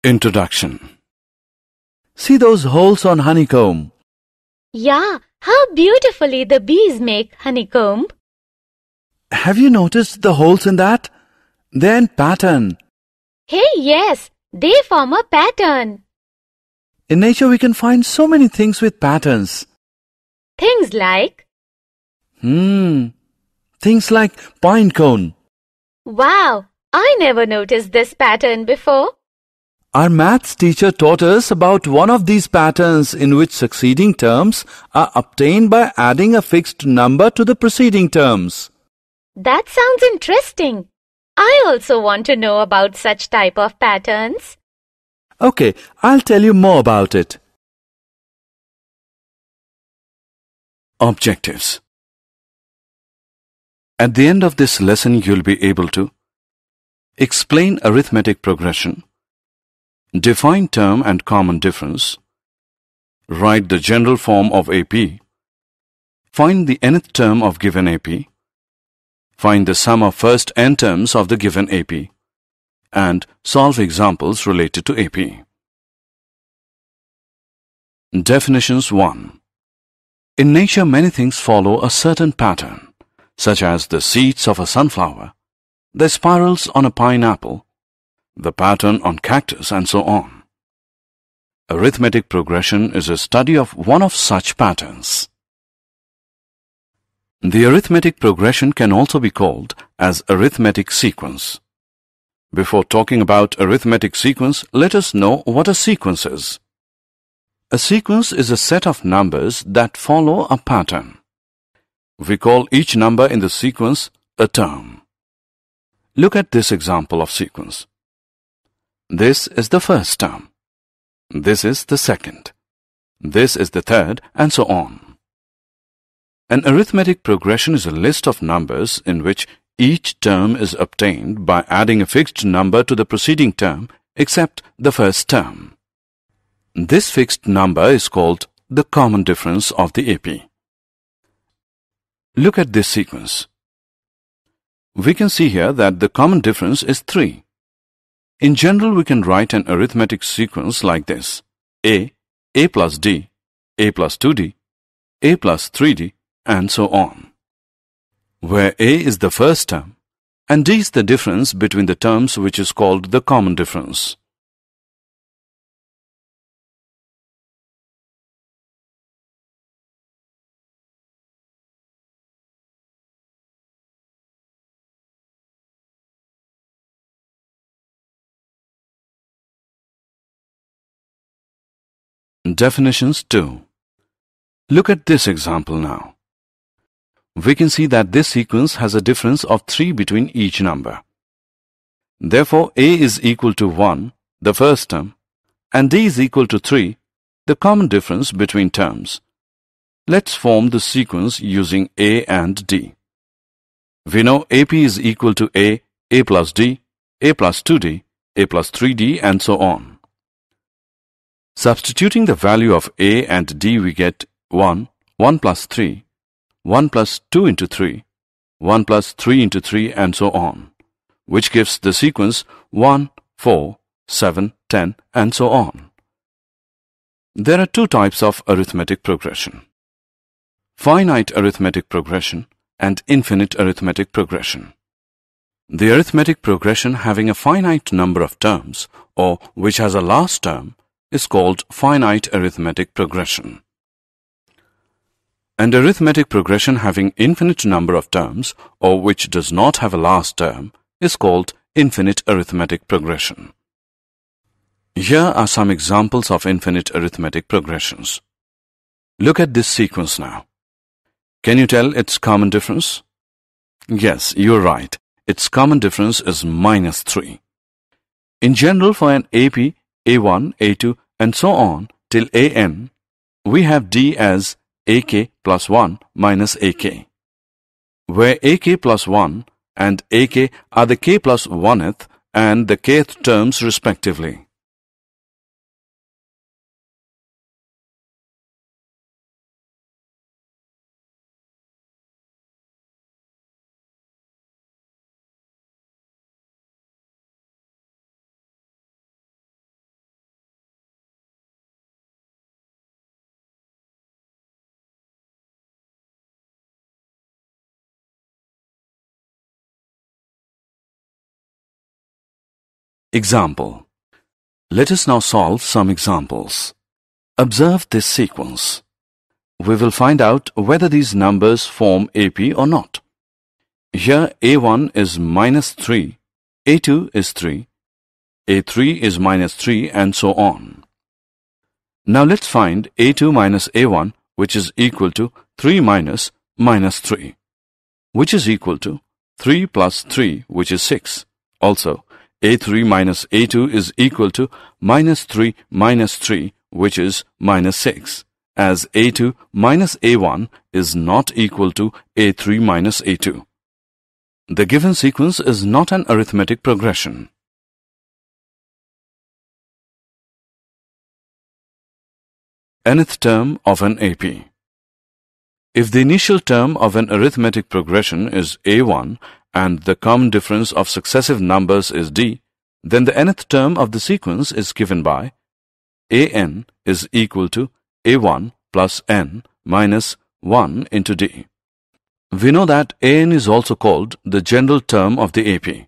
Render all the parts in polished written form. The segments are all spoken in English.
Introduction. See those holes on honeycomb. Yeah, how beautifully the bees make honeycomb. Have you noticed the holes in that? They're in pattern. Hey, yes, they form a pattern. In nature we can find so many things with patterns. Things like, Things like pine cone. wow, I never noticed this pattern before. Our maths teacher taught us about one of these patterns in which succeeding terms are obtained by adding a fixed number to the preceding terms. That sounds interesting. I also want to know about such type of patterns. Okay, I'll tell you more about it. Objectives. At the end of this lesson, you'll be able to explain arithmetic progression, define term and common difference, write the general form of AP, find the nth term of given AP, find the sum of first n terms of the given AP, and solve examples related to AP. Definitions 1. In nature, many things follow a certain pattern, such as the seeds of a sunflower, the spirals on a pineapple, the pattern on cactus, and so on. Arithmetic progression is a study of one of such patterns. The arithmetic progression can also be called as arithmetic sequence. Before talking about arithmetic sequence, let us know what a sequence is. A sequence is a set of numbers that follow a pattern. We call each number in the sequence a term. Look at this example of sequence. This is the first term. This is the second. This is the third, and so on. An arithmetic progression is a list of numbers in which each term is obtained by adding a fixed number to the preceding term except the first term. This fixed number is called the common difference of the AP. Look at this sequence. We can see here that the common difference is 3. In general, we can write an arithmetic sequence like this: A plus D, A plus 2D, A plus 3D, and so on, where A is the first term and D is the difference between the terms, which is called the common difference. Definitions 2. Look at this example now. We can see that this sequence has a difference of 3 between each number. Therefore, A is equal to 1, the first term, and D is equal to 3, the common difference between terms. Let's form the sequence using A and D. We know AP is equal to A plus D, A plus 2D, A plus 3D, and so on. Substituting the value of A and D, we get 1, 1 plus 3, 1 plus 2 into 3, 1 plus 3 into 3, and so on, which gives the sequence 1, 4, 7, 10, and so on. There are two types of arithmetic progression: finite arithmetic progression and infinite arithmetic progression. The arithmetic progression having a finite number of terms, or which has a last term, is called finite arithmetic progression. And arithmetic progression having infinite number of terms, or which does not have a last term, is called infinite arithmetic progression. Here are some examples of infinite arithmetic progressions. Look at this sequence now. Can you tell its common difference? Yes, you're right. Its common difference is -3. In general, for an AP, A1, A2, and so on till AN, we have D as AK plus 1 minus AK, where AK plus 1 and AK are the K plus 1th and the kth terms respectively. Example. Let us now solve some examples. Observe this sequence. We will find out whether these numbers form AP or not. Here A1 is -3, A2 is 3, A3 is -3, and so on. Now let's find A2 minus A1, which is equal to 3 minus -3, which is equal to 3 plus 3, which is 6. Also, A3 minus A2 is equal to -3 minus 3, which is -6, as A2 minus A1 is not equal to A3 minus A2. The given sequence is not an arithmetic progression. Nth term of an AP. If the initial term of an arithmetic progression is A1 and the common difference of successive numbers is D, then the nth term of the sequence is given by An is equal to A1 plus n minus 1 into D. We know that An is also called the general term of the AP.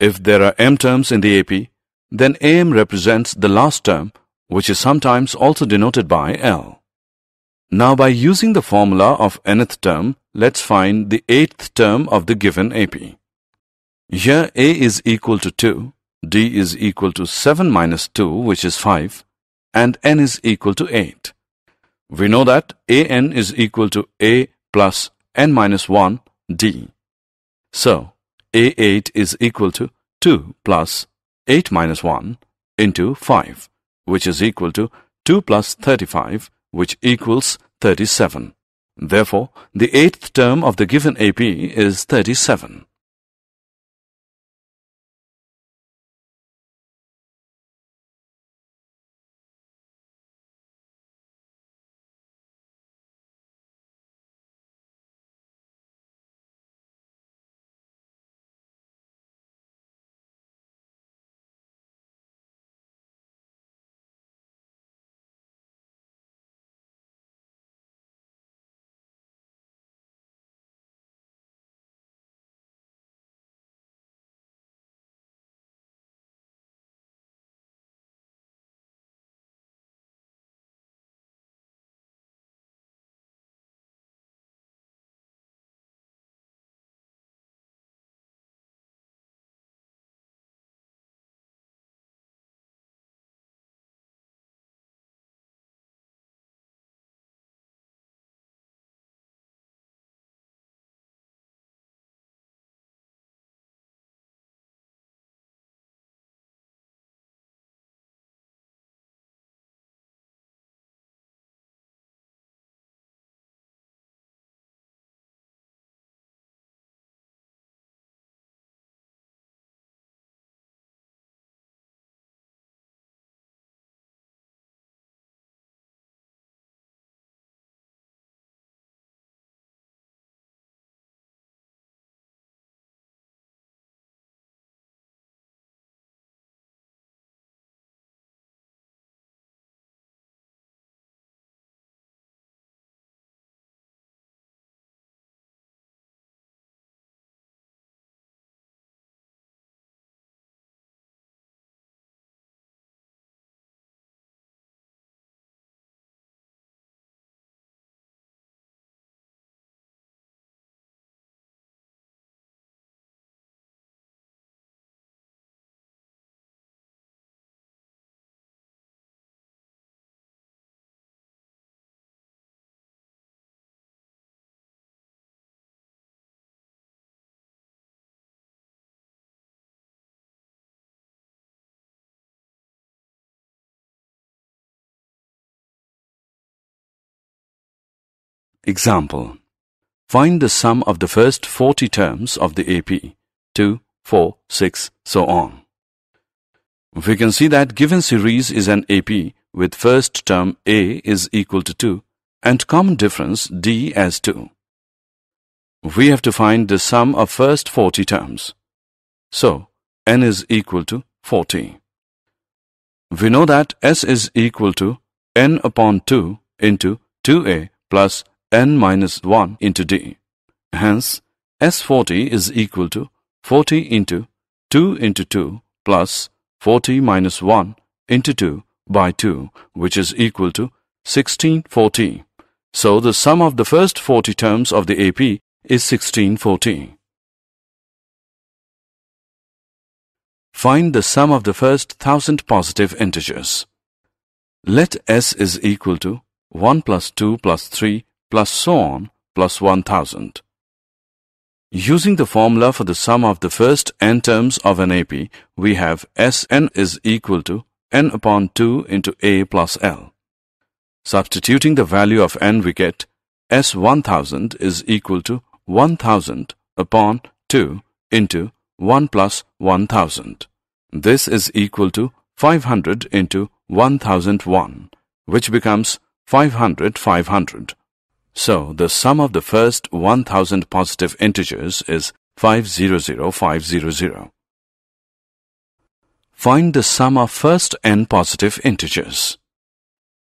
If there are m terms in the AP, then Am represents the last term, which is sometimes also denoted by L. Now by using the formula of nth term, let's find the 8th term of the given AP. Here A is equal to 2, D is equal to 7 minus 2, which is 5, and n is equal to 8. We know that An is equal to A plus n minus 1 D. So, A8 is equal to 2 plus 8 minus 1 into 5, which is equal to 2 plus 35, which equals 37. Therefore, the 8th term of the given AP is 37. Example. Find the sum of the first 40 terms of the AP, 2, 4, 6, so on. We can see that given series is an AP with first term A is equal to 2 and common difference D as 2. We have to find the sum of first 40 terms. So, n is equal to 40. We know that S is equal to n upon 2 into 2A plus n minus 1 into D. Hence, S40 is equal to 40 into 2 plus 40 minus 1 into 2 by 2, which is equal to 1640. So the sum of the first 40 terms of the AP is 1640. Find the sum of the first 1000 positive integers. Let S is equal to 1 plus 2 plus 3 plus so on plus 1000. Using the formula for the sum of the first n terms of an AP, we have Sn is equal to n upon 2 into A plus L. Substituting the value of n, we get S1000 is equal to 1000 upon 2 into 1 plus 1000. This is equal to 500 into 1001, which becomes 500. So the sum of the first 1000 positive integers is 500. Find the sum of first n positive integers.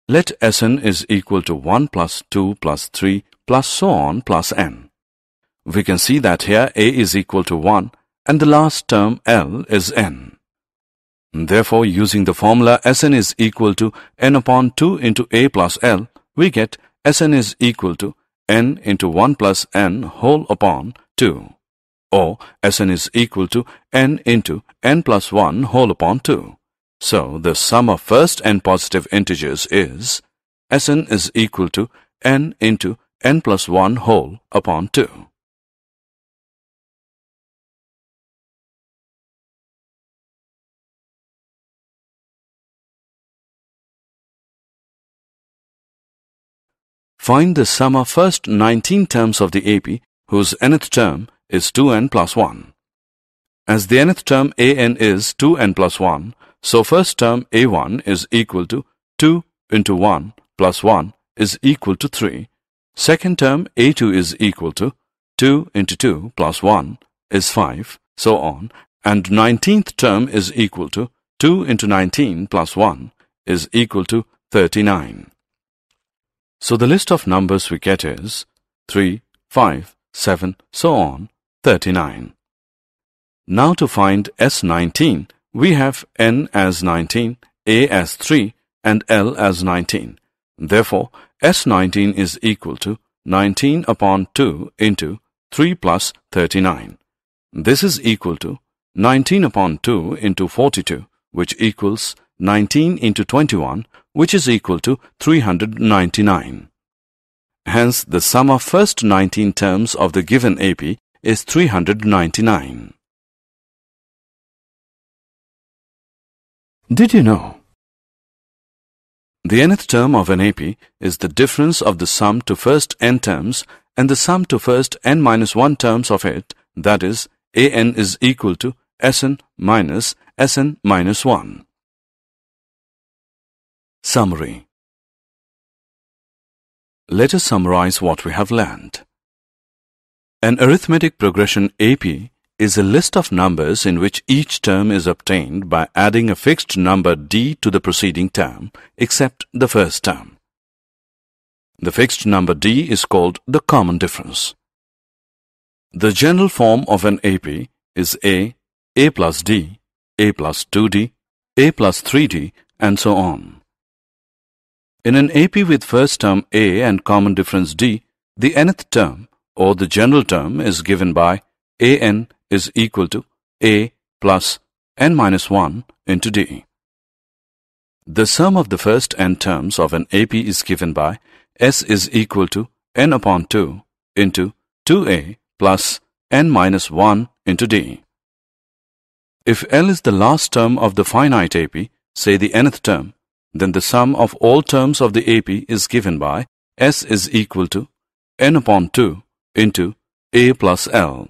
Let Sn is equal to 1 plus 2 plus 3 plus so on plus n. We can see that here A is equal to 1 and the last term L is n. Therefore, using the formula Sn is equal to n upon 2 into A plus L, we get Sn is equal to n into 1 plus n whole upon 2, or Sn is equal to n into n plus 1 whole upon 2. So, the sum of first n positive integers is Sn is equal to n into n plus 1 whole upon 2. Find the sum of first 19 terms of the AP whose nth term is 2n plus 1. As the nth term an is 2n plus 1, so first term a1 is equal to 2 into 1 plus 1 is equal to 3. Second term a2 is equal to 2 into 2 plus 1 is 5, so on. And 19th term is equal to 2 into 19 plus 1 is equal to 39. So the list of numbers we get is 3, 5, 7, so on, 39. Now to find S19, we have n as 19, a as 3, and L as 19. Therefore, S19 is equal to 19 upon 2 into 3 plus 39. This is equal to 19 upon 2 into 42, which equals 19 into 21, which is equal to 399. Hence, the sum of first 19 terms of the given AP is 399. Did you know? The nth term of an AP is the difference of the sum to first n terms and the sum to first n minus 1 terms of it, that is, an is equal to Sn minus Sn minus 1. Summary. Let us summarize what we have learned. An arithmetic progression AP is a list of numbers in which each term is obtained by adding a fixed number d to the preceding term, except the first term. The fixed number d is called the common difference. The general form of an AP is a plus d, a plus 2d, a plus 3d, and so on. In an AP with first term a and common difference d, the nth term or the general term is given by an is equal to a plus n minus 1 into d. The sum of the first n terms of an AP is given by s is equal to n upon 2 into 2a plus n minus 1 into d. If L is the last term of the finite AP, say the nth term, then the sum of all terms of the AP is given by S is equal to n upon 2 into a plus L.